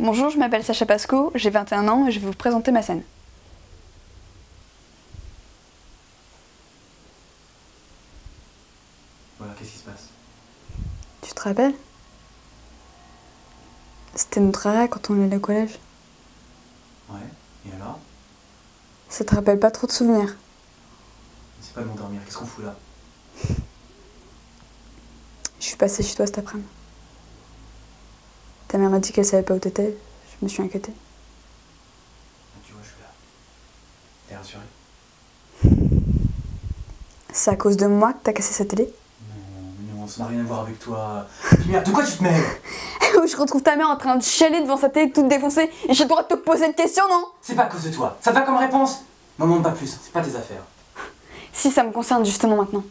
Bonjour, je m'appelle Sacha Pasco, j'ai 21 ans et je vais vous présenter ma scène. Voilà, qu'est-ce qui se passe? Tu te rappelles? C'était notre arrêt quand on allait au collège. Ouais, et alors? Ça te rappelle pas trop de souvenirs? C'est pas de m'endormir, qu'est-ce qu'on fout là? Je suis passée chez toi cet après-midi. Ta mère m'a dit qu'elle savait pas où t'étais, je me suis inquiétée. Ah, tu vois, je suis là. T'es rassuré? C'est à cause de moi que t'as cassé sa télé? Non, ça n'a rien à voir avec toi. Puis merde, de quoi tu te mêles? Je retrouve ta mère en train de chialer devant sa télé toute défoncée et j'ai le droit de te poser une question, non? C'est pas à cause de toi. Ça te va comme réponse? Non, non, pas plus, c'est pas tes affaires. Si, ça me concerne justement maintenant.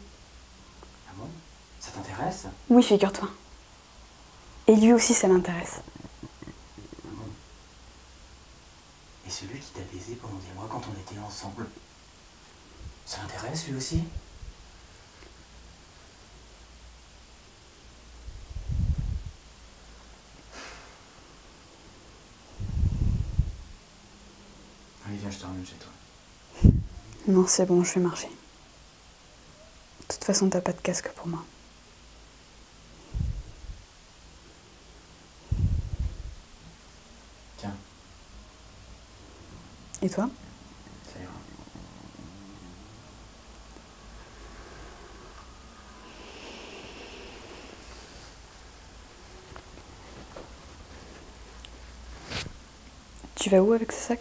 Ah bon? Ça t'intéresse? Oui, figure-toi. Et lui aussi, ça l'intéresse. Ah bon? Et celui qui t'a baisé pendant des mois quand on était ensemble, ça l'intéresse lui aussi? Allez, viens, je te ramène chez toi. Non, c'est bon, je vais marcher. De toute façon, t'as pas de casque pour moi. Tiens, Et toi? ça ira. Tu vas où avec ce sac?